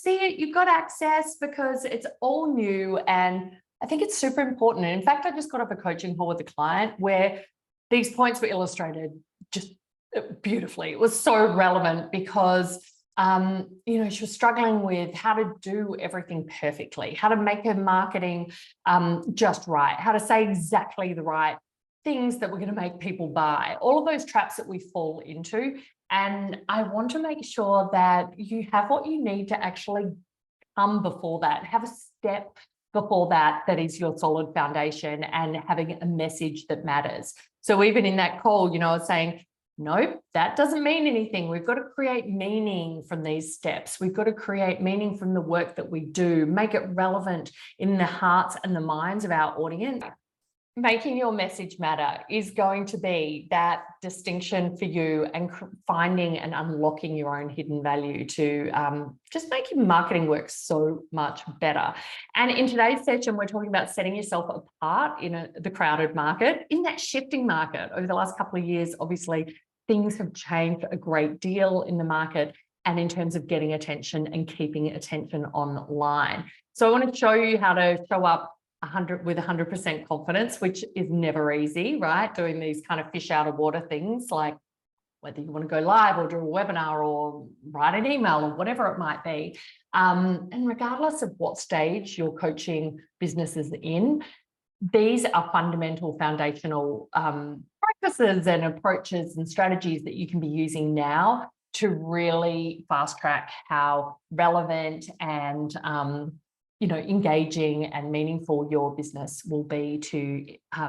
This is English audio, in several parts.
see it, you've got access, because it's all new. And I think it's super important. And in fact, I just got off a coaching call with a client where these points were illustrated just beautifully. It was so relevant because she was struggling with how to do everything perfectly, how to make her marketing just right, how to say exactly the right things that were going to make people buy, all of those traps that we fall into. And I want to make sure that you have what you need to actually come before that, have a step before that is your solid foundation and having a message that matters. So even in that call, I was saying, no, that doesn't mean anything. We've got to create meaning from these steps. We've got to create meaning from the work that we do, make it relevant in the hearts and the minds of our audience. Making your message matter is going to be that distinction for you, and finding and unlocking your own hidden value to just make your marketing work so much better. And in today's session, we're talking about setting yourself apart in the crowded market, in that shifting market. Over the last couple of years, obviously, things have changed a great deal in the market and in terms of getting attention and keeping attention online. So I want to show you how to show up 100% confidence, which is never easy, right? Doing these kind of fish out of water things, like whether you want to go live or do a webinar or write an email or whatever it might be. And regardless of what stage your coaching business is in, these are fundamental foundational practices and approaches and strategies that you can be using now to really fast track how relevant and engaging and meaningful your business will be to,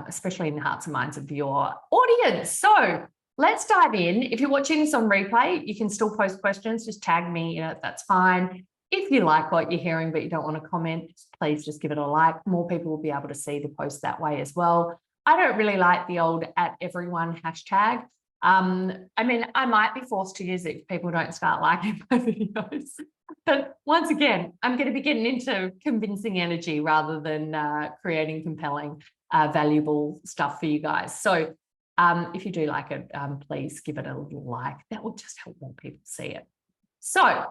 especially in the hearts and minds of your audience. So let's dive in. If you're watching this on replay, you can still post questions, just tag me, that's fine. If you like what you're hearing, but you don't want to comment, please just give it a like. More people will be able to see the post that way as well. I don't really like the old @everyone hashtag. I might be forced to use it if people don't start liking my videos. But once again, I'm going to be getting into convincing energy rather than creating compelling, valuable stuff for you guys. So if you do like it, please give it a little like. That will just help more people see it. So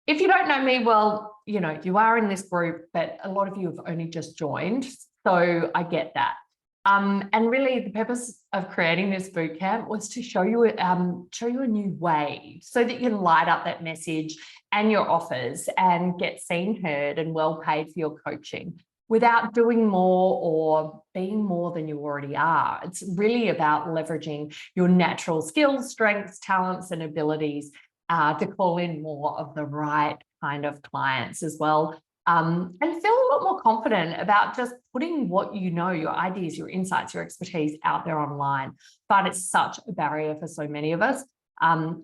if you don't know me, well, you are in this group, but a lot of you have only just joined. So I get that. And really the purpose of creating this bootcamp was to show you a new way so that you can light up that message and your offers and get seen, heard, and well paid for your coaching without doing more or being more than you already are. It's really about leveraging your natural skills, strengths, talents, and abilities to call in more of the right kind of clients as well. And feel a lot more confident about just putting what your ideas, your insights, your expertise out there online. But it's such a barrier for so many of us,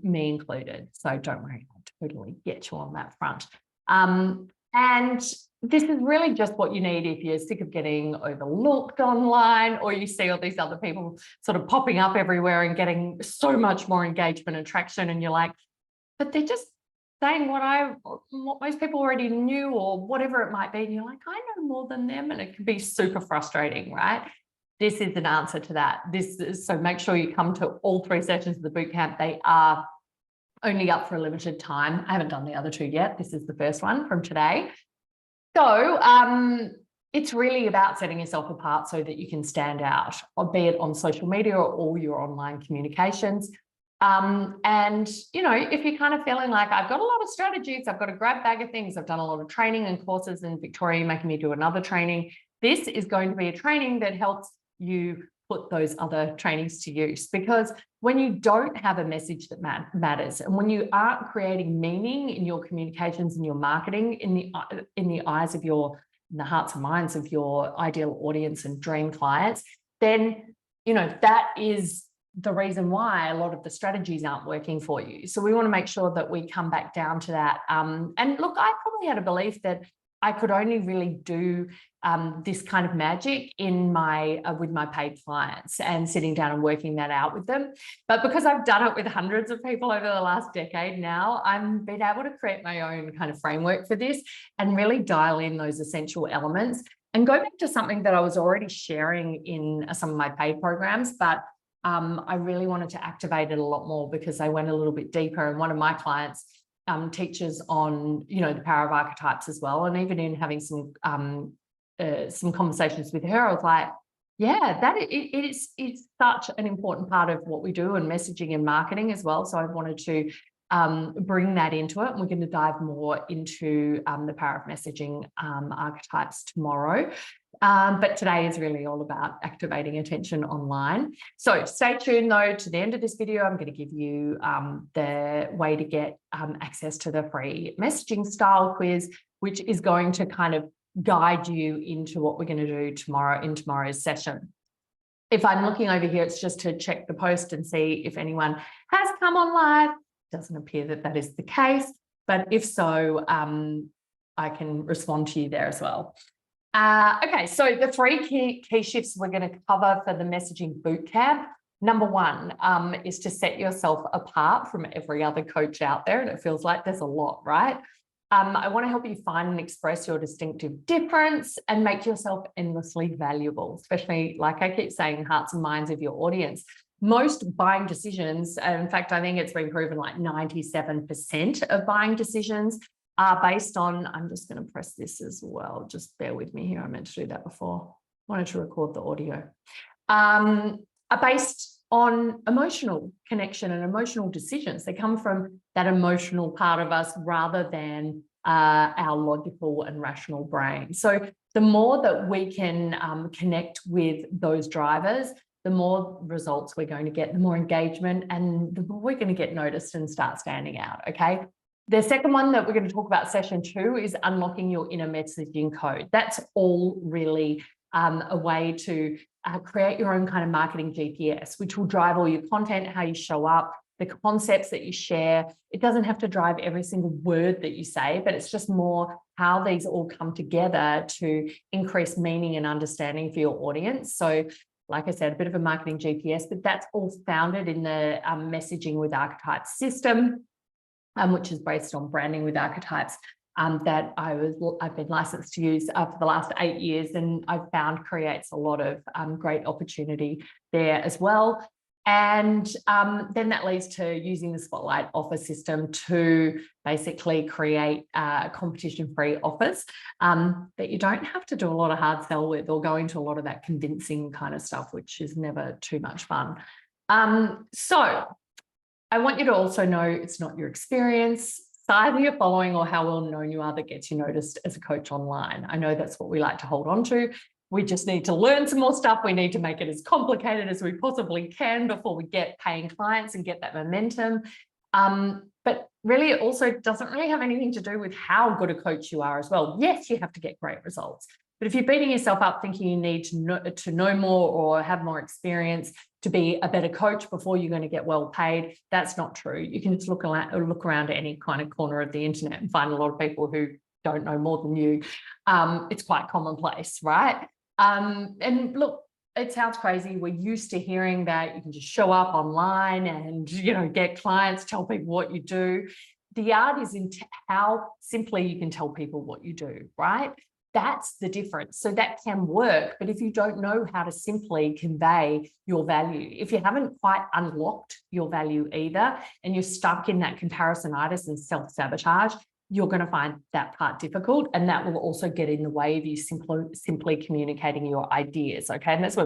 me included. So don't worry, I'll totally get you on that front. And this is really just what you need if you're sick of getting overlooked online, or you see all these other people sort of popping up everywhere and getting so much more engagement and traction, and you're like, but they're just saying what most people already knew or whatever it might be. And you're like, I know more than them. And it can be super frustrating, right? This is an answer to that. So make sure you come to all 3 sessions of the bootcamp. They are only up for a limited time. I haven't done the other 2 yet. This is the first one from today. So it's really about setting yourself apart so that you can stand out, be it on social media or all your online communications. If you're kind of feeling like I've got a lot of strategies, I've got a grab bag of things, I've done a lot of training and courses in Victoria, making me do another training. This is going to be a training that helps you put those other trainings to use, because when you don't have a message that matters, and when you aren't creating meaning in your communications and your marketing in the eyes of in the hearts and minds of your ideal audience and dream clients, then that is the reason why a lot of the strategies aren't working for you. So we want to make sure that we come back down to that. And look, I probably had a belief that I could only really do this kind of magic with my paid clients and sitting down and working that out with them. But because I've done it with hundreds of people over the last decade now, I've been able to create my own kind of framework for this and really dial in those essential elements and go back to something that I was already sharing in some of my paid programs, but I really wanted to activate it a lot more because I went a little bit deeper. And one of my clients teachers on, the power of archetypes as well. And even in having some conversations with her, I was like, yeah, that it's such an important part of what we do in messaging and marketing as well. So I wanted to bring that into it. And we're going to dive more into the power of messaging archetypes tomorrow. But today is really all about activating attention online. So stay tuned though to the end of this video. I'm going to give you the way to get access to the free messaging style quiz, which is going to kind of guide you into what we're going to do tomorrow in tomorrow's session. If I'm looking over here, it's just to check the post and see if anyone has come on live. Doesn't appear that that is the case, but if so, I can respond to you there as well. Okay, so the three key shifts we're going to cover for the messaging bootcamp. Number one is to set yourself apart from every other coach out there, and it feels like there's a lot, right? I want to help you find and express your distinctive difference and make yourself endlessly valuable, especially, like I keep saying, hearts and minds of your audience. Most buying decisions, in fact, I think it's been proven like 97% of buying decisions are based on, I'm just going to press this as well. Just bear with me here. I meant to do that before. I wanted to record the audio. Are based on emotional connection and emotional decisions. They come from that emotional part of us rather than our logical and rational brain. So the more that we can connect with those drivers, the more results we're going to get, the more engagement, and the more we're going to get noticed and start standing out, okay? The second one that we're going to talk about, session 2, is unlocking your inner messaging code. That's all really a way to create your own kind of marketing GPS, which will drive all your content, how you show up, the concepts that you share. It doesn't have to drive every single word that you say, but it's just more how these all come together to increase meaning and understanding for your audience. So like I said, a bit of a marketing GPS, but that's all founded in the messaging with archetypes system, which is based on branding with archetypes, that I've been licensed to use for the last 8 years, and I've found creates a lot of great opportunity there as well. And then that leads to using the Spotlight offer system to basically create competition-free offers that you don't have to do a lot of hard sell with or go into a lot of that convincing kind of stuff, which is never too much fun. So I want you to also know it's not your experience, size of your following, or how well known you are that gets you noticed as a coach online. I know that's what we like to hold on to. We just need to learn some more stuff. We need to make it as complicated as we possibly can before we get paying clients and get that momentum. But really, it also doesn't really have anything to do with how good a coach you are as well. Yes, you have to get great results. But if you're beating yourself up thinking you need to know more or have more experience to be a better coach before you're going to get well paid, that's not true. You can just look around at any kind of corner of the internet and find a lot of people who don't know more than you. It's quite commonplace, right? And look, it sounds crazy. We're used to hearing that you can just show up online and, get clients, tell people what you do. The art is in how simply you can tell people what you do, right? That's the difference. So that can work, but if you don't know how to simply convey your value, if you haven't quite unlocked your value either, and you're stuck in that comparisonitis and self-sabotage, you're going to find that part difficult, and that will also get in the way of you simply communicating your ideas, okay? And that's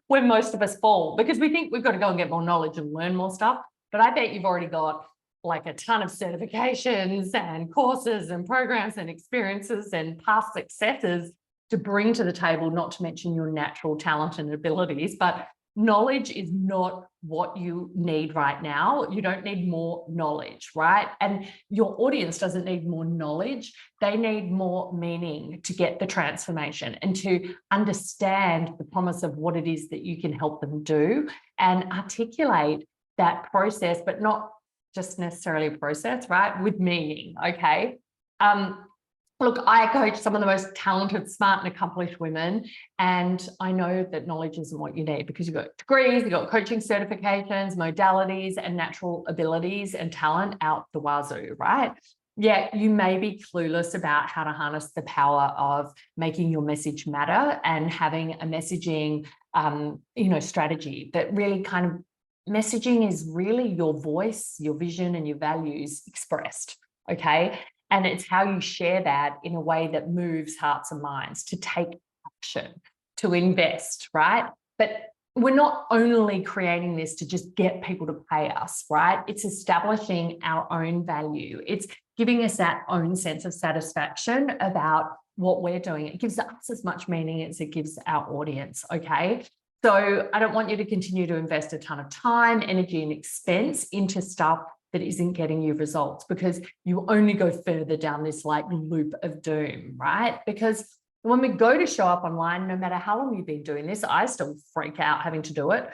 where most of us fall, because we think we've got to go and get more knowledge and learn more stuff, but I bet you've already got like a ton of certifications and courses and programs and experiences and past successes to bring to the table, not to mention your natural talent and abilities. But knowledge is not what you need right now. You don't need more knowledge, right? And your audience doesn't need more knowledge. They need more meaning to get the transformation and to understand the promise of what it is that you can help them do and articulate that process, but not just necessarily a process, right? With meaning, okay? Look, I coach some of the most talented, smart and accomplished women, and I know that knowledge isn't what you need because you've got degrees, you've got coaching certifications, modalities and natural abilities and talent out the wazoo, right? Yet you may be clueless about how to harness the power of making your message matter and having a messaging, strategy that really kind of messaging is really your voice, your vision, and your values expressed. Okay. And it's how you share that in a way that moves hearts and minds to take action, to invest, right? But we're not only creating this to just get people to pay us, right? It's establishing our own value. It's giving us that own sense of satisfaction about what we're doing. It gives us as much meaning as it gives our audience, okay? So I don't want you to continue to invest a ton of time, energy, and expense into stuff that isn't getting you results, because you only go further down this like loop of doom, right? Because when we go to show up online, no matter how long you've been doing this, I still freak out having to do it,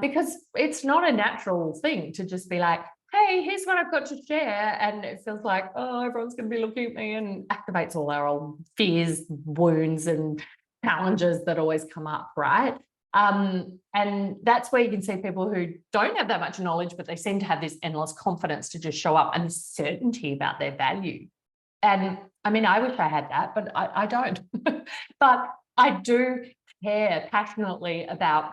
because it's not a natural thing to just be like, hey, here's what I've got to share. And it feels like, oh, everyone's going to be looking at me, and activates all our old fears, wounds, and challenges that always come up, right? And that's where you can see people who don't have that much knowledge, but they seem to have this endless confidence to just show up and this certainty about their value. And I mean, I wish I had that, but I don't. But I do care passionately about,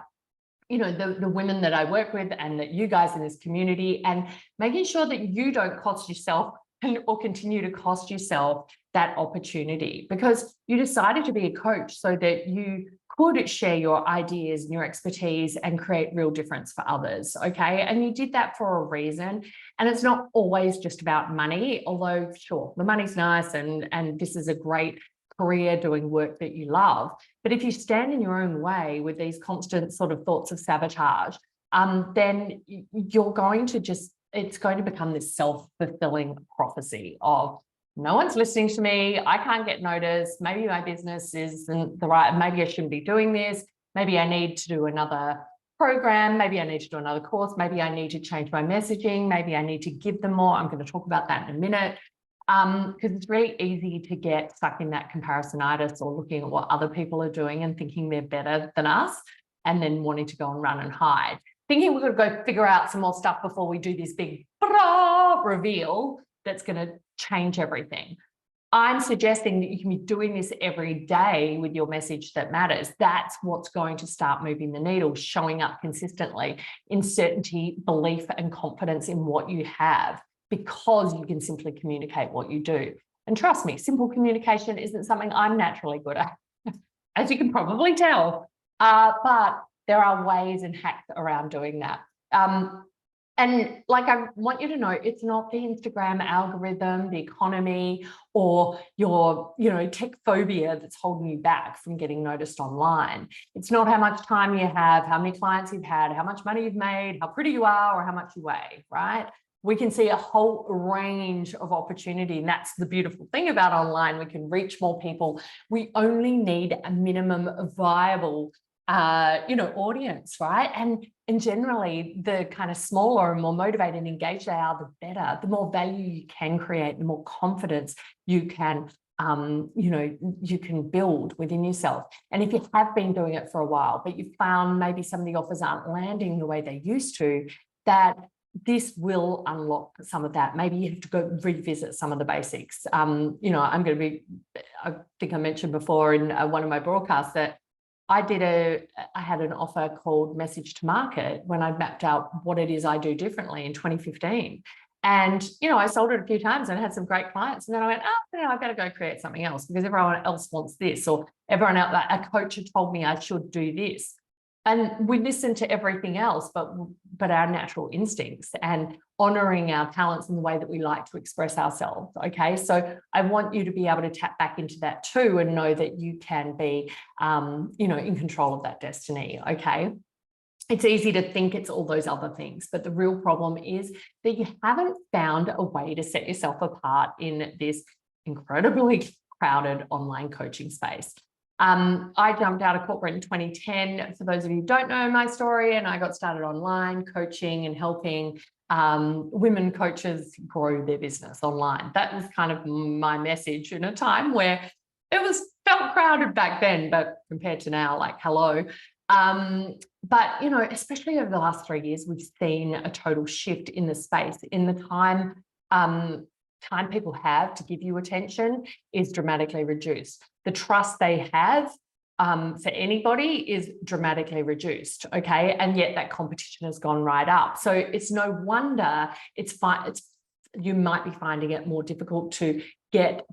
you know, the women that I work with and that you guys in this community, and making sure that you don't cost yourself or continue to cost yourself that opportunity, because you decided to be a coach so that you could share your ideas and your expertise and create real difference for others, okay? And you did that for a reason. And it's not always just about money, although sure, the money's nice and this is a great career doing work that you love. But if you stand in your own way with these constant sort of thoughts of sabotage, then you're going to just, it's going to become this self-fulfilling prophecy of, no one's listening to me, I can't get noticed, maybe my business isn't the right, maybe I shouldn't be doing this, maybe I need to do another program, maybe I need to do another course, maybe I need to change my messaging, maybe I need to give them more. I'm going to talk about that in a minute, because it's really easy to get stuck in that comparisonitis, or looking at what other people are doing and thinking they're better than us, and then wanting to go and run and hide, thinking we're going to go figure out some more stuff before we do this big reveal that's going to change everything. I'm suggesting that you can be doing this every day with your message that matters. That's what's going to start moving the needle, showing up consistently in certainty, belief, and confidence in what you have, because you can simply communicate what you do. And trust me, simple communication isn't something I'm naturally good at, as you can probably tell. But there are ways and hacks around doing that. And like, I want you to know, it's not the Instagram algorithm, the economy, or your, you know, tech phobia that's holding you back from getting noticed online. It's not how much time you have, how many clients you've had, how much money you've made, how pretty you are, or how much you weigh, right? We can see a whole range of opportunity. And that's the beautiful thing about online. We can reach more people. We only need a minimum viable audience, right? And generally, the kind of smaller and more motivated and engaged they are, the better. The more value you can create, the more confidence you can, you can build within yourself. And if you have been doing it for a while, but you've found maybe some of the offers aren't landing the way they used to, that this will unlock some of that. Maybe you have to go revisit some of the basics. I think I mentioned before in one of my broadcasts that I had an offer called Message to Market when I mapped out what it is I do differently in 2015. And, I sold it a few times and had some great clients. And then I went, I better go create something else because everyone else wants this, or everyone else, a coach had told me I should do this. And we listen to everything else, but our natural instincts, and honoring our talents in the way that we like to express ourselves. Okay, so I want you to be able to tap back into that too, and know that you can be, in control of that destiny. Okay, it's easy to think it's all those other things, but the real problem is that you haven't found a way to set yourself apart in this incredibly crowded online coaching space. I jumped out of corporate in 2010. For those of you who don't know my story, and I got started online coaching and helping women coaches grow their business online. That was kind of my message in a time where it felt crowded back then, but compared to now, like, hello. But, especially over the last 3 years, we've seen a total shift in the space. In the time people have to give you attention is dramatically reduced. The trust they have for anybody is dramatically reduced, okay? And yet that competition has gone right up. So it's no wonder you might be finding it more difficult to get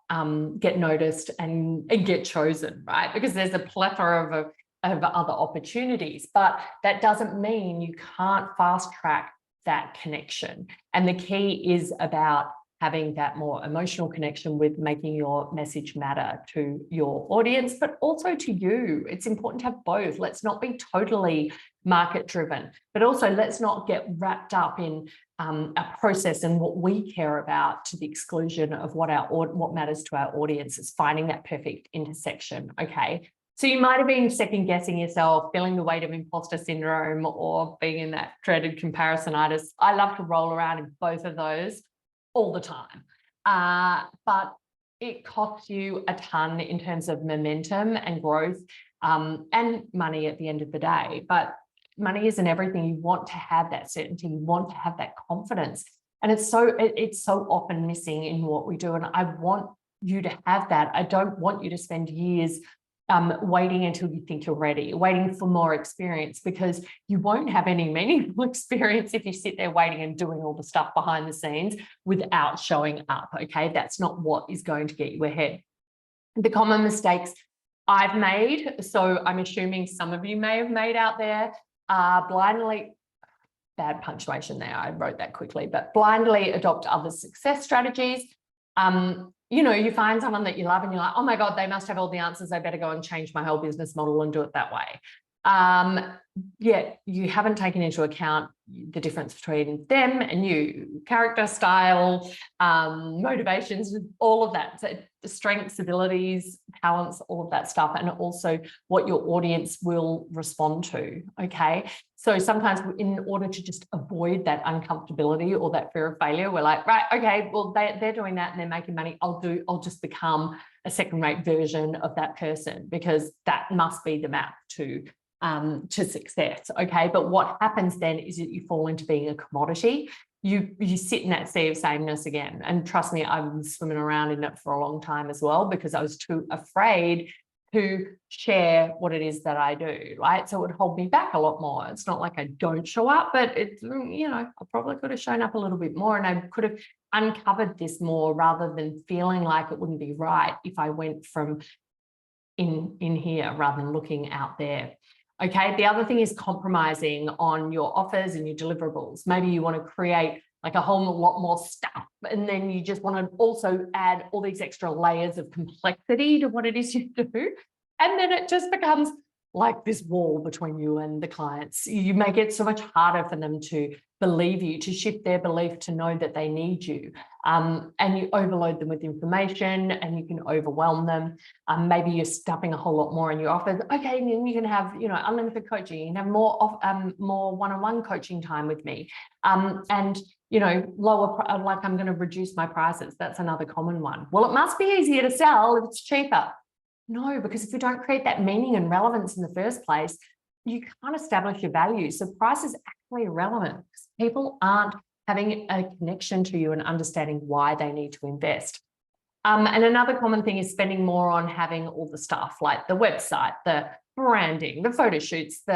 noticed and get chosen, right? Because there's a plethora of other opportunities, but that doesn't mean you can't fast track that connection. And the key is about having that more emotional connection with making your message matter to your audience, but also to you. It's important to have both. Let's not be totally market driven, but also let's not get wrapped up in a process and what we care about to the exclusion of what matters to our audience. Is finding that perfect intersection, okay? So you might have been second guessing yourself, feeling the weight of imposter syndrome, or being in that dreaded comparisonitis. I love to roll around in both of those all the time. But it costs you a ton in terms of momentum and growth, and money at the end of the day. But money isn't everything. You want to have that certainty. You want to have that confidence. And it's so often missing in what we do. And I want you to have that. I don't want you to spend years waiting until you think you're ready, waiting for more experience, because you won't have any meaningful experience if you sit there waiting and doing all the stuff behind the scenes without showing up, okay? That's not what is going to get you ahead. The common mistakes I've made, so I'm assuming some of you may have made out there, blindly, bad punctuation there, I wrote that quickly, but blindly adopt other success strategies. You find someone that you love and you're like, oh my God, they must have all the answers. I better go and change my whole business model and do it that way. Yet you haven't taken into account the difference between them and you, character, style, motivations, all of that. So strengths, abilities, talents, all of that stuff, and also what your audience will respond to, okay? So sometimes in order to just avoid that uncomfortability or that fear of failure, we're like, right, okay, well, they're doing that and they're making money. I'll just become a second-rate version of that person, because that must be the map to success, okay? But what happens then is that you fall into being a commodity. You sit in that sea of sameness again. And trust me, I've been swimming around in it for a long time as well, because I was too afraid to share what it is that I do, right? So it would hold me back a lot more. It's not like I don't show up, but it's, I probably could have shown up a little bit more, and I could have uncovered this more, rather than feeling like it wouldn't be right if I went from in here rather than looking out there. Okay, the other thing is compromising on your offers and your deliverables. Maybe you want to create like a whole lot more stuff, and then you just want to also add all these extra layers of complexity to what it is you do. And then it just becomes like this wall between you and the clients. You make it so much harder for them to believe you, to shift their belief to know that they need you. And you overload them with information and you can overwhelm them. Maybe you're stuffing a whole lot more in your offers. Okay, and then you can have, unlimited coaching. You can have more one-on-one coaching time with me. And lower, like I'm going to reduce my prices. That's another common one. Well, it must be easier to sell if it's cheaper. No, because if you don't create that meaning and relevance in the first place, you can't establish your value. So price is actually irrelevant because people aren't having a connection to you and understanding why they need to invest. And another common thing is spending more on having all the stuff like the website, the branding, the photo shoots, the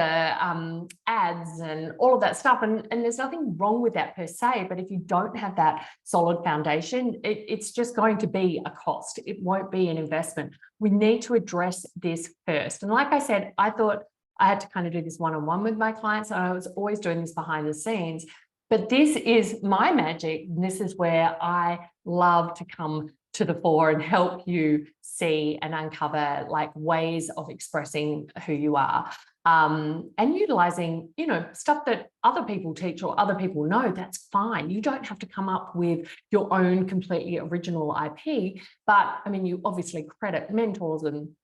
ads and all of that stuff. And there's nothing wrong with that per se, but if you don't have that solid foundation, it's just going to be a cost. It won't be an investment. We need to address this first. And like I said, I thought I had to kind of do this one-on-one with my clients. And I was always doing this behind the scenes, but this is my magic. And this is where I love to come to the fore and help you see and uncover like ways of expressing who you are, and utilizing, stuff that other people teach or other people know. That's fine. You don't have to come up with your own completely original IP, but I mean, you obviously credit mentors and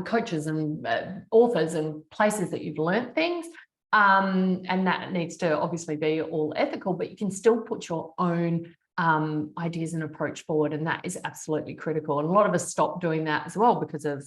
coaches and authors and places that you've learned things. And that needs to obviously be all ethical, but you can still put your own ideas and approach forward, and that is absolutely critical. And a lot of us stop doing that as well because of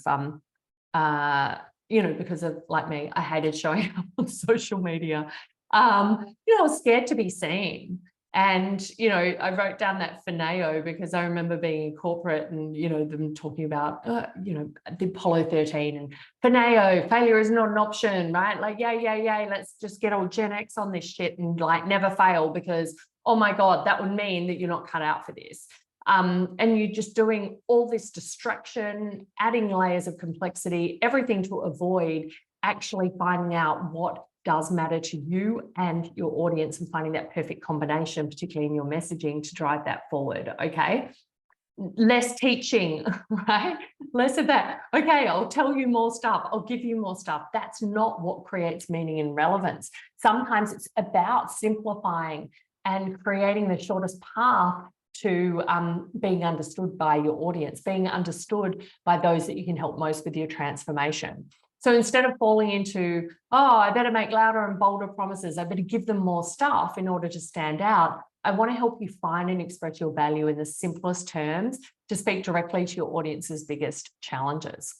because of, like me, I hated showing up on social media. I was scared to be seen. And, you know, I wrote down that fineo because I remember being in corporate and, you know, them talking about, you know, the Apollo 13 and fineo, failure is not an option, right? Like, yeah, let's just get all Gen X on this shit and like never fail because, oh my God, that would mean that you're not cut out for this. And you're just doing all this distraction, adding layers of complexity, everything to avoid actually finding out what does matter to you and your audience and finding that perfect combination, particularly in your messaging, to drive that forward. Okay. Less teaching, right? Less of that. Okay, I'll tell you more stuff. I'll give you more stuff. That's not what creates meaning and relevance. Sometimes it's about simplifying and creating the shortest path to being understood by your audience, being understood by those that you can help most with your transformation. So instead of falling into, oh, I better make louder and bolder promises, I better give them more stuff in order to stand out, I want to help you find and express your value in the simplest terms to speak directly to your audience's biggest challenges.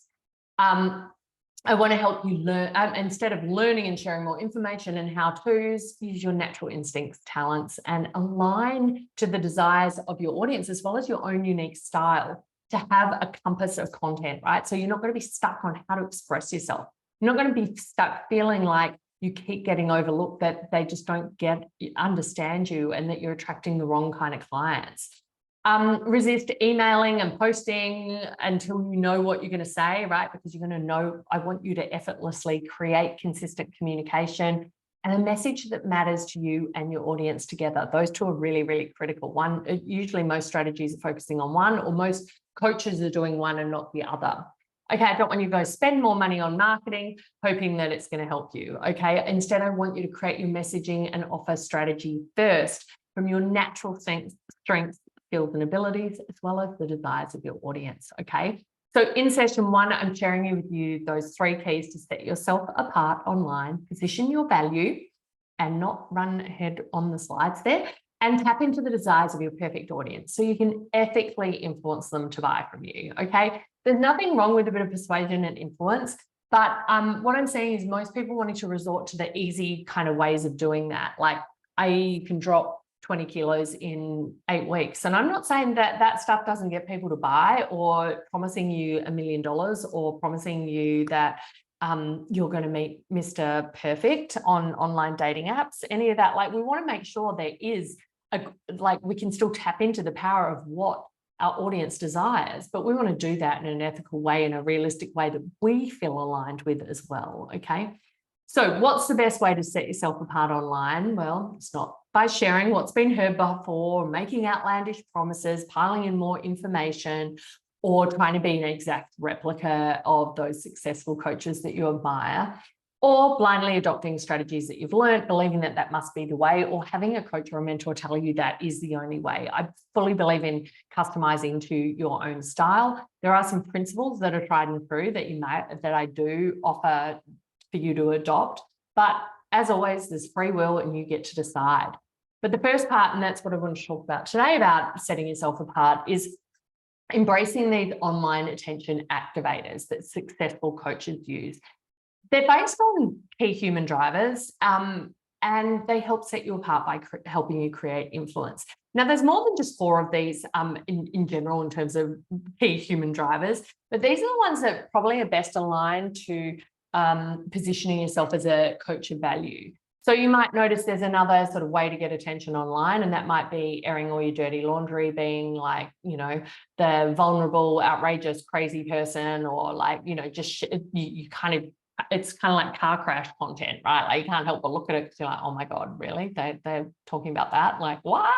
I want to help you learn, instead of learning and sharing more information and how-tos, use your natural instincts, talents, and align to the desires of your audience as well as your own unique style to have a compass of content, right? So you're not going to be stuck on how to express yourself. You're not going to be stuck feeling like you keep getting overlooked, that they just don't understand you and that you're attracting the wrong kind of clients. Resist emailing and posting until you know what you're going to say, right? Because you're going to know, I want you to effortlessly create consistent communication and a message that matters to you and your audience together. Those two are really, really critical. Usually most strategies are focusing on one, or most coaches are doing one and not the other. Okay, I don't want you to go spend more money on marketing, hoping that it's going to help you. Okay, instead, I want you to create your messaging and offer strategy first from your natural strengths, skills, and abilities, as well as the desires of your audience. Okay, so in session 1, I'm sharing with you those 3 keys to set yourself apart online, position your value, and not run ahead on the slides there, and tap into the desires of your perfect audience so you can ethically influence them to buy from you. Okay, there's nothing wrong with a bit of persuasion and influence, but what I'm saying is most people wanting to resort to the easy kind of ways of doing that. Like, I can drop 20 kilos in 8 weeks. And I'm not saying that that stuff doesn't get people to buy, or promising you $1 million, or promising you that you're going to meet Mr. Perfect on online dating apps, any of that. Like, we want to make sure there is we can still tap into the power of what our audience desires, but we want to do that in an ethical way, in a realistic way that we feel aligned with as well. Okay. So what's the best way to set yourself apart online? Well, it's not by sharing what's been heard before, making outlandish promises, piling in more information, or trying to be an exact replica of those successful coaches that you admire, or blindly adopting strategies that you've learned, believing that that must be the way, or having a coach or a mentor tell you that is the only way. I fully believe in customizing to your own style. There are some principles that are tried and true that I do offer for you to adopt, but as always, there's free will and you get to decide. But the first part, and that's what I want to talk about today about setting yourself apart, is embracing these online attention activators that successful coaches use. They're based on key human drivers, and they help set you apart by helping you create influence. Now, there's more than just 4 of these in general in terms of key human drivers, but these are the ones that probably are best aligned to positioning yourself as a coach of value. So you might notice there's another sort of way to get attention online, and that might be airing all your dirty laundry, being like, you know, the vulnerable, outrageous, crazy person, or like, you know, just you kind of, it's kind of like car crash content, right? Like, you can't help but look at it because you're like, oh my God, really? They're talking about that? Like, what?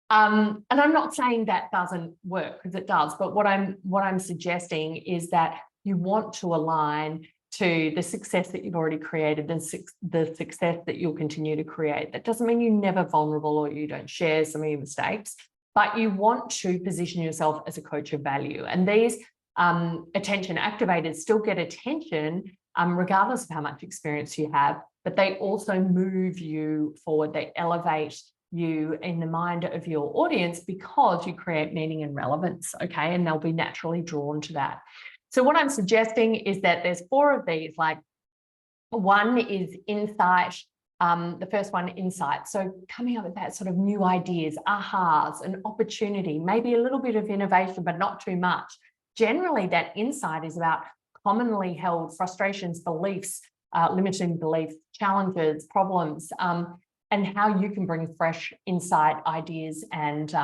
And I'm not saying that doesn't work, because it does, but what I'm suggesting is that you want to align to the success that you've already created and the success that you'll continue to create. That doesn't mean you're never vulnerable or you don't share some of your mistakes, but you want to position yourself as a coach of value. And these attention activators still get attention regardless of how much experience you have, but they also move you forward. They elevate you in the mind of your audience because you create meaning and relevance, okay? And they'll be naturally drawn to that. So what I'm suggesting is that there's 4 of these. Like, one is insight, The first one, insight. So coming up with that sort of new ideas, ahas, an opportunity, maybe a little bit of innovation, but not too much. Generally, that insight is about commonly held frustrations, beliefs, limiting beliefs, challenges, problems, and how you can bring fresh insight, ideas, and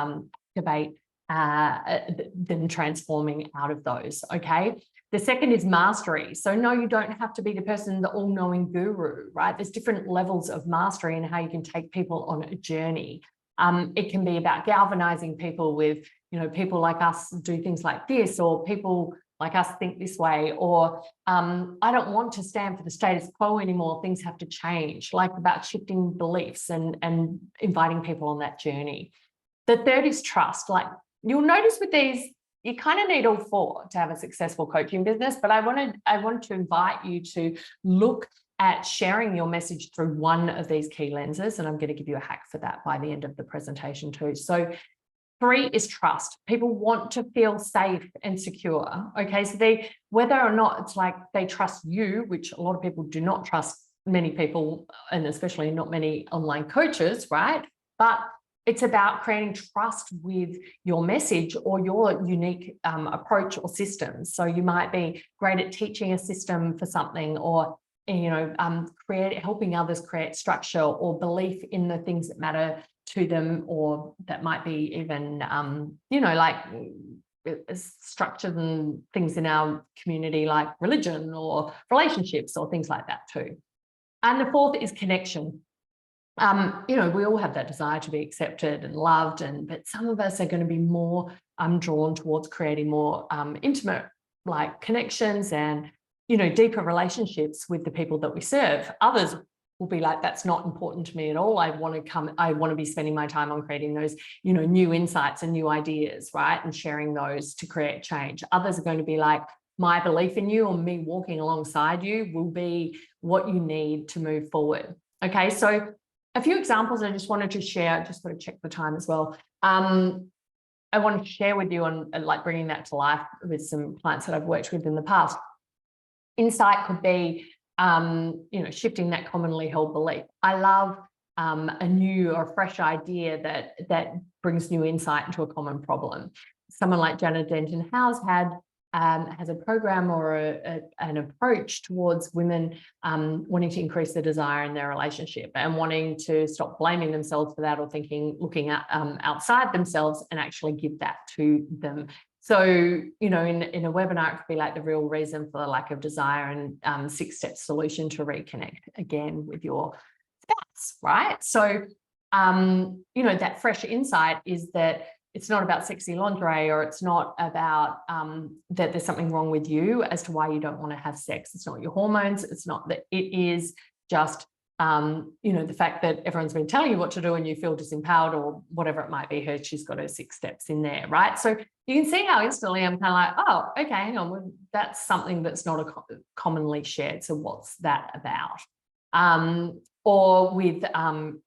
activate them transforming out of those, okay? The second is mastery. So no, you don't have to be the person, the all-knowing guru, right? There's different levels of mastery and how you can take people on a journey. It can be about galvanizing people with, people like us do things like this, or people like us think this way, or I don't want to stand for the status quo anymore. Things have to change, like about shifting beliefs and inviting people on that journey. The third is trust. Like you'll notice with these, you kind of need all four to have a successful coaching business, but I want to invite you to look at sharing your message through one of these key lenses, and I'm going to give you a hack for that by the end of the presentation too. So 3 is trust. People want to feel safe and secure. Okay, so whether or not it's like they trust you, which a lot of people do not trust many people, and especially not many online coaches, right? But it's about creating trust with your message or your unique approach or systems. So you might be great at teaching a system for something, or helping others create structure or belief in the things that matter to them, or that might be even like structured and things in our community like religion or relationships or things like that too. And the fourth is connection. We all have that desire to be accepted and loved, but some of us are going to be more drawn towards creating more intimate like connections and deeper relationships with the people that we serve. Others will be like, that's not important to me at all. I want to be spending my time on creating those new insights and new ideas, right, and sharing those to create change. Others are going to be like, my belief in you or me walking alongside you will be what you need to move forward. Okay, so a few examples I just wanted to share. Just got to check the time as well. I want to share with you on like bringing that to life with some clients that I've worked with in the past. Insight could be, shifting that commonly held belief. I love a new or fresh idea that brings new insight into a common problem. Someone like Janet Denton House has a program or an approach towards women wanting to increase the desire in their relationship and wanting to stop blaming themselves for that, or looking at outside themselves and actually give that to them. So, in a webinar, it could be like the real reason for the lack of desire and 6-step solution to reconnect again with your spouse, right? So, that fresh insight is that it's not about sexy lingerie, or it's not about that there's something wrong with you as to why you don't want to have sex. It's not your hormones. It's not that. It is just, the fact that everyone's been telling you what to do and you feel disempowered, or whatever it might be. She's got her 6 steps in there, right? So you can see how instantly I'm kind of like, oh, okay, hang on. That's something that's not commonly shared. So what's that about? Or with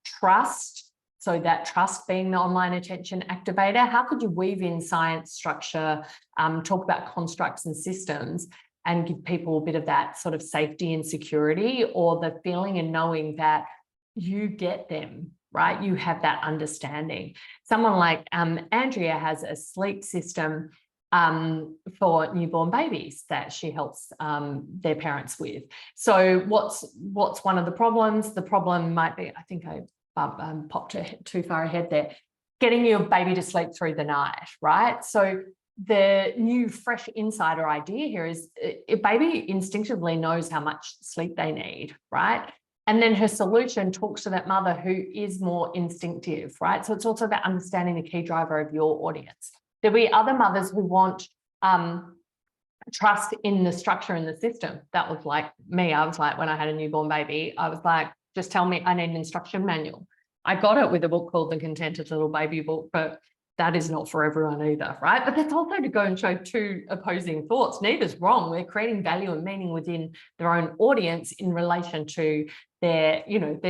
trust. So that trust being the online attention activator, how could you weave in science, structure, talk about constructs and systems, and give people a bit of that sort of safety and security, or the feeling and knowing that you get them, right? You have that understanding. Someone like Andrea has a sleep system for newborn babies that she helps their parents with. So what's one of the problems? The problem might be, I think I popped too far ahead there, getting your baby to sleep through the night, right? So the new fresh insider idea here is a baby instinctively knows how much sleep they need, right? And then her solution talks to that mother who is more instinctive, right? So it's also about understanding the key driver of your audience. There'll be other mothers who want trust in the structure and the system. That was like me. I was like, when I had a newborn baby, I was like, just tell me, I need an instruction manual. I got it with a book called The Contented Little Baby Book, but that is not for everyone either, right? But that's also to go and show 2 opposing thoughts. Neither's wrong. We're creating value and meaning within their own audience in relation to their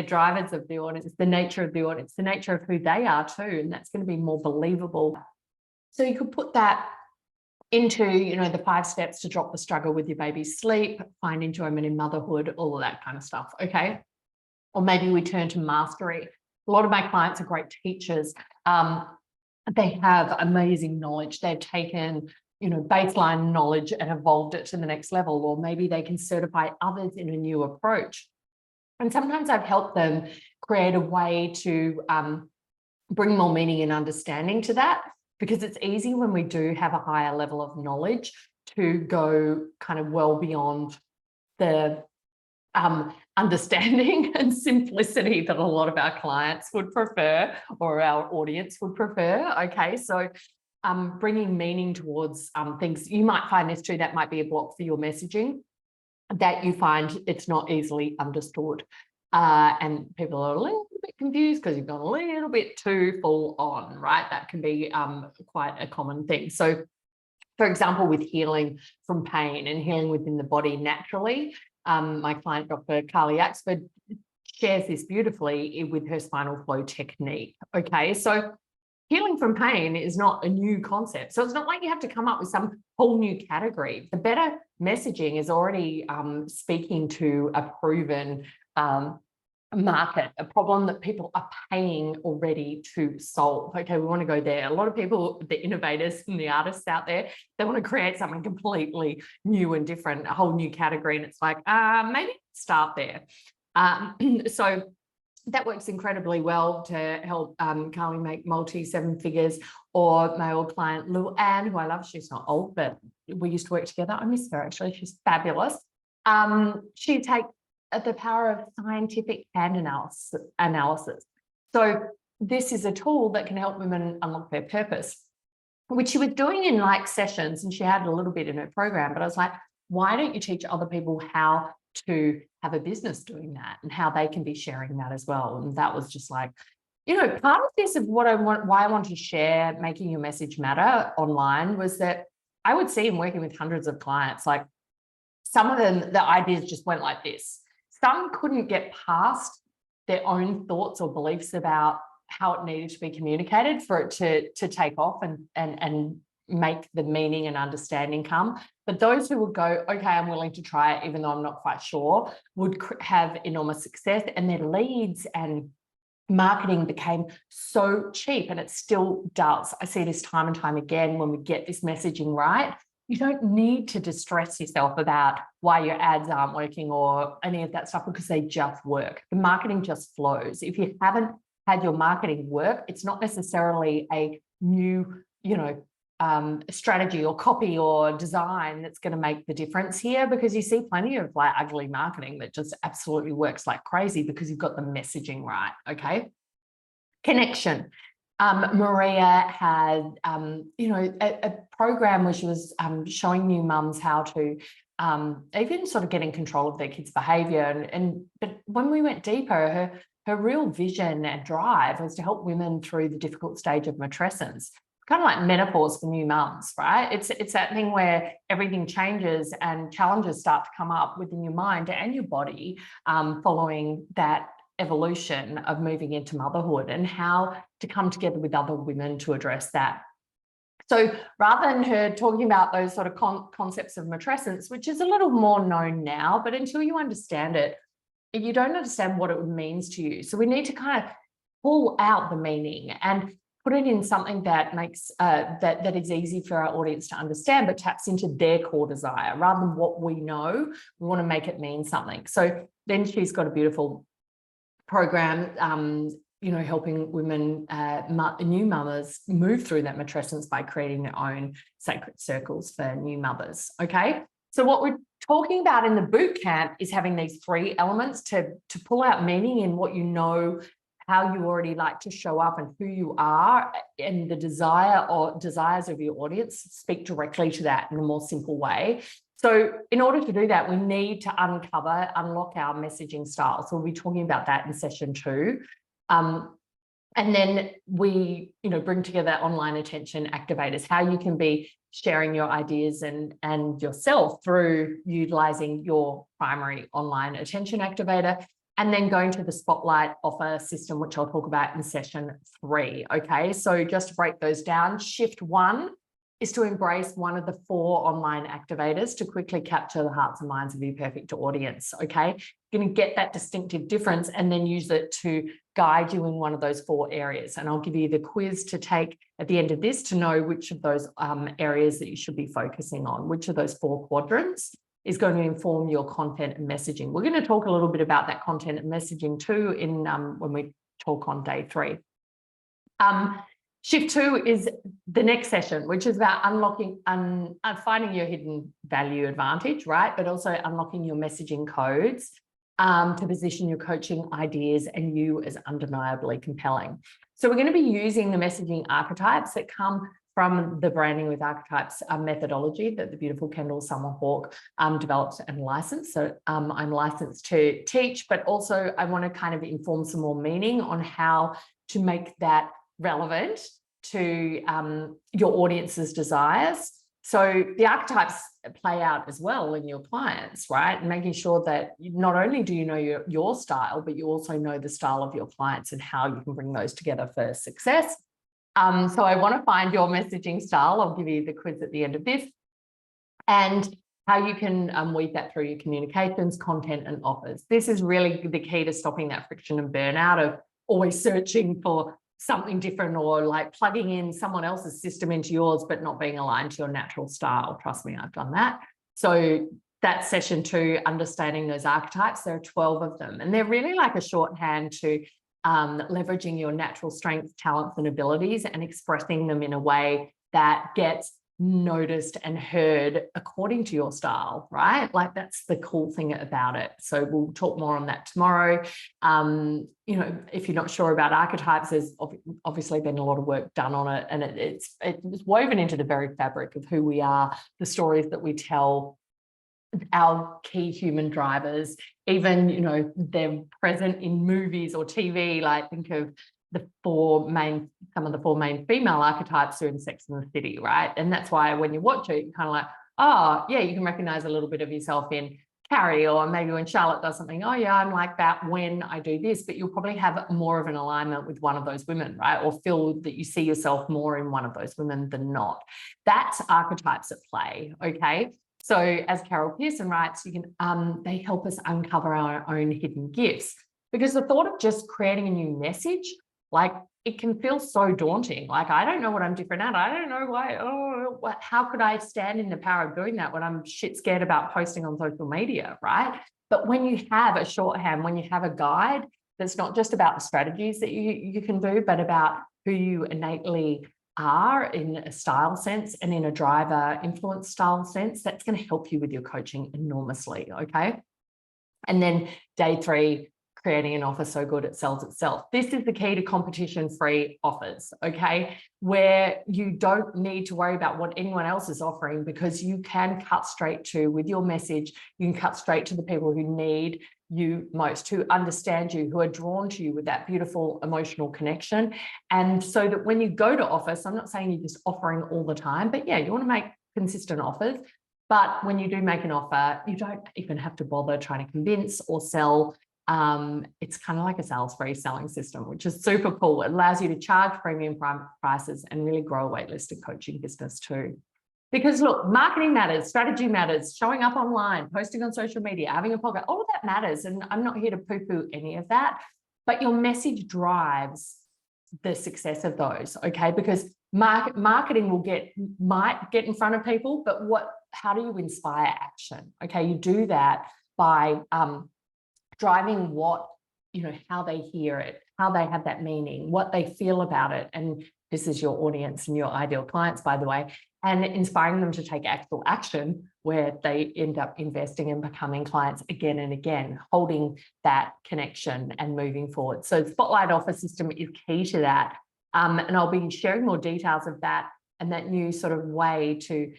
drivers of the audience, the nature of the audience, the nature of who they are too. And that's going to be more believable. So you could put that into, the 5 steps to drop the struggle with your baby's sleep, find enjoyment in motherhood, all of that kind of stuff, okay? Or maybe we turn to mastery. A lot of my clients are great teachers. They have amazing knowledge. They've taken, baseline knowledge and evolved it to the next level, or maybe they can certify others in a new approach. And sometimes I've helped them create a way to bring more meaning and understanding to that, because it's easy when we do have a higher level of knowledge to go kind of well beyond the understanding and simplicity that a lot of our clients would prefer, or our audience would prefer. Okay, so bringing meaning towards things. You might find this too, that might be a block for your messaging, that you find it's not easily understood. And people are a little bit confused because you've gone a little bit too full on, right? That can be quite a common thing. So, for example, with healing from pain and healing within the body naturally, my client, Dr. Carly Axford, shares this beautifully with her spinal flow technique. Okay, so healing from pain is not a new concept. So it's not like you have to come up with some whole new category. The better messaging is already speaking to a proven market, a problem that people are paying already to solve. Okay, we want to go there. A lot of people, the innovators and the artists out there, they want to create something completely new and different, a whole new category. And it's like, maybe start there. So that works incredibly well to help Carly make multi-seven figures. Or my old client, Lou Anne, who I love, she's not old, but we used to work together. I miss her, actually. She's fabulous. She takes the power of scientific hand analysis. So this is a tool that can help women unlock their purpose, which she was doing in like sessions, and she had a little bit in her program, but I was like, why don't you teach other people how to have a business doing that and how they can be sharing that as well? And that was just like, part of this of what I want, why I want to share making your message matter online, was that I would see in working with hundreds of clients, like some of them, the ideas just went like this. Some couldn't get past their own thoughts or beliefs about how it needed to be communicated for it to take off and make the meaning and understanding come. But those who would go, okay, I'm willing to try it, even though I'm not quite sure, would have enormous success, and their leads and marketing became so cheap, and it still does. I see this time and time again when we get this messaging right. You don't need to distress yourself about why your ads aren't working or any of that stuff, because they just work. The marketing just flows. If you haven't had your marketing work, it's not necessarily a new, strategy or copy or design that's going to make the difference here, because you see plenty of like ugly marketing that just absolutely works like crazy because you've got the messaging right. Okay. Connection. Maria had, a program where she was showing new mums how to even sort of get in control of their kids' behaviour. But when we went deeper, her real vision and drive was to help women through the difficult stage of matrescence, kind of like menopause for new mums, right? It's that thing where everything changes and challenges start to come up within your mind and your body following that evolution of moving into motherhood, and how to come together with other women to address that. So rather than her talking about those sort of concepts of matrescence, which is a little more known now, but until you understand it, you don't understand what it means to you. So we need to kind of pull out the meaning and put it in something that makes that is easy for our audience to understand, but taps into their core desire rather than what we know. We want to make it mean something. So then she's got a beautiful program, helping women, new mothers, move through that matrescence by creating their own sacred circles for new mothers. Okay, so what we're talking about in the boot camp is having these three elements to pull out meaning in what you know, how you already like to show up and who you are, and the desire or desires of your audience. Speak directly to that in a more simple way. So in order to do that, we need to unlock our messaging style. So we'll be talking about that in session 2. And then we, bring together online attention activators, how you can be sharing your ideas and yourself through utilizing your primary online attention activator, and then going to the spotlight offer system, which I'll talk about in session 3. Okay, so just to break those down, shift 1 is to embrace one of the 4 online activators to quickly capture the hearts and minds of your perfect audience, okay? You're going to get that distinctive difference and then use it to guide you in one of those 4 areas. And I'll give you the quiz to take at the end of this to know which of those areas that you should be focusing on, which of those 4 quadrants is going to inform your content and messaging. We're going to talk a little bit about that content and messaging too in when we talk on day 3. Shift 2 is the next session, which is about unlocking and finding your hidden value advantage, right? But also unlocking your messaging codes to position your coaching ideas and you as undeniably compelling. So we're going to be using the messaging archetypes that come from the Branding with Archetypes methodology that the beautiful Kendall Summerhawk developed and licensed. So I'm licensed to teach, but also I want to kind of inform some more meaning on how to make that relevant to your audience's desires. So the archetypes play out as well in your clients, right? And making sure that not only do you know your style, but you also know the style of your clients and how you can bring those together for success. So I want to find your messaging style. I'll give you the quiz at the end of this, and how you can weave that through your communications, content, and offers. This is really the key to stopping that friction and burnout of always searching for something different or like plugging in someone else's system into yours, but not being aligned to your natural style. Trust me, I've done that. So that's session 2, understanding those archetypes. There are 12 of them, and they're really like a shorthand to leveraging your natural strengths, talents, and abilities and expressing them in a way that gets noticed and heard according to your style, right? Like that's the cool thing about it. So we'll talk more on that tomorrow. You know, if you're not sure about archetypes, there's obviously been a lot of work done on it, and it's woven into the very fabric of who we are, the stories that we tell, our key human drivers. Even, you know, they're present in movies or TV. Like think of some of the 4 main female archetypes are in Sex and the City, right? And that's why when you watch it, you're kind of like, oh yeah, you can recognize a little bit of yourself in Carrie, or maybe when Charlotte does something, oh yeah, I'm like that when I do this, but you'll probably have more of an alignment with one of those women, right? Or feel that you see yourself more in one of those women than not. That's archetypes at play, okay? So as Carol Pearson writes, you can they help us uncover our own hidden gifts, because the thought of just creating a new message, like it can feel so daunting. Like, I don't know what I'm different at. I don't know why. Oh, how could I stand in the power of doing that when I'm shit scared about posting on social media, right? But when you have a shorthand, when you have a guide that's not just about the strategies that you can do, but about who you innately are in a style sense and in a driver influence style sense, that's going to help you with your coaching enormously, okay? And then day 3, creating an offer so good it sells itself. This is the key to competition-free offers, okay? Where you don't need to worry about what anyone else is offering, because you can cut straight to, with your message, you can cut straight to the people who need you most, who understand you, who are drawn to you with that beautiful emotional connection. And so that when you go to offer, so I'm not saying you're just offering all the time, but yeah, you want to make consistent offers. But when you do make an offer, you don't even have to bother trying to convince or sell. It's kind of like a sales-free selling system, which is super cool. It allows you to charge premium prices and really grow a waitlisted coaching business too. Because look, marketing matters, strategy matters, showing up online, posting on social media, having a podcast, all of that matters. And I'm not here to poo-poo any of that, but your message drives the success of those, okay? Because marketing might get in front of people, but how do you inspire action? Okay, you do that by driving how they hear it, how they have that meaning, what they feel about it. And this is your audience and your ideal clients, by the way, and inspiring them to take actual action where they end up investing and becoming clients again and again, holding that connection and moving forward. So the Spotlight offer system is key to that. And I'll be sharing more details of that and that new sort of way to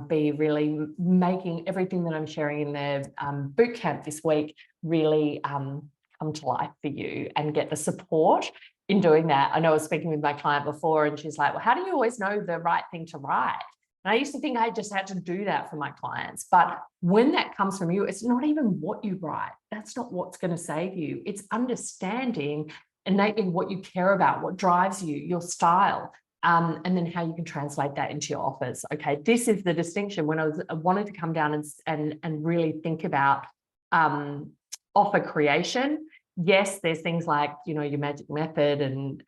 be really making everything that I'm sharing in the bootcamp this week really come to life for you and get the support in doing that. I know I was speaking with my client before and she's like, well, how do you always know the right thing to write? And I used to think I just had to do that for my clients. But when that comes from you, it's not even what you write. That's not what's going to save you. It's understanding innately what you care about, what drives you, your style. and then how you can translate that into your offers. Okay, this is the distinction. When I wanted to come down and really think about offer creation, yes, there's things like, you know, your magic method and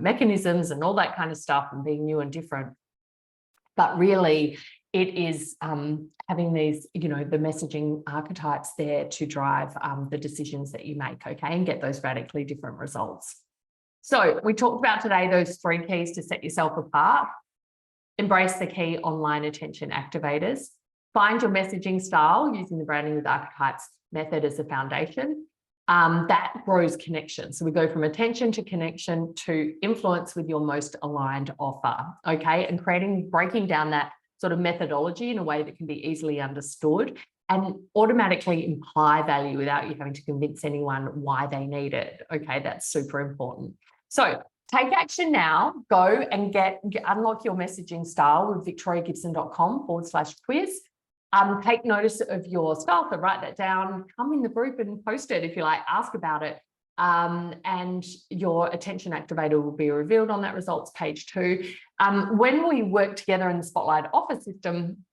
mechanisms and all that kind of stuff and being new and different. But really, it is having these, you know, the messaging archetypes there to drive the decisions that you make, okay, and get those radically different results. So we talked about today those 3 keys to set yourself apart. Embrace the key online attention activators. Find your messaging style using the branding with archetypes method as a foundation. That grows connection. So we go from attention to connection to influence with your most aligned offer, okay? And breaking down that sort of methodology in a way that can be easily understood and automatically imply value without you having to convince anyone why they need it, okay? That's super important. So take action now. Go and unlock your messaging style with victoriagibson.com/quiz. Take notice of your style, so write that down, come in the group and post it if you like, ask about it. And your attention activator will be revealed on that results page too. When we work together in the Spotlight Offer System,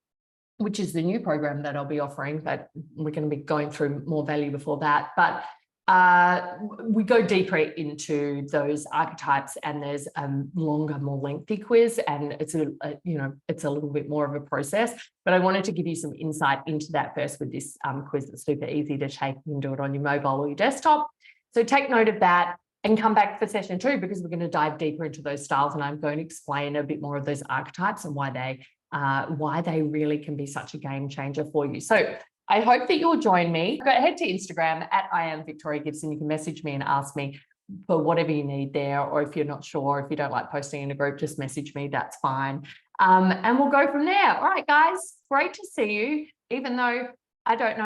which is the new program that I'll be offering, but we're going to be going through more value before that. But we go deeper into those archetypes, and there's a longer, more lengthy quiz, and it's it's a little bit more of a process. But I wanted to give you some insight into that first with this quiz. That's super easy to take. You can do it on your mobile or your desktop. So take note of that and come back for session 2, because we're going to dive deeper into those styles, and I'm going to explain a bit more of those archetypes and why they really can be such a game changer for you. So I hope that you'll join me. Go ahead to Instagram at I am Victoria Gibson. You can message me and ask me for whatever you need there, or if you're not sure, if you don't like posting in a group, just message me, that's fine. And we'll go from there. All right, guys, great to see you, even though I don't know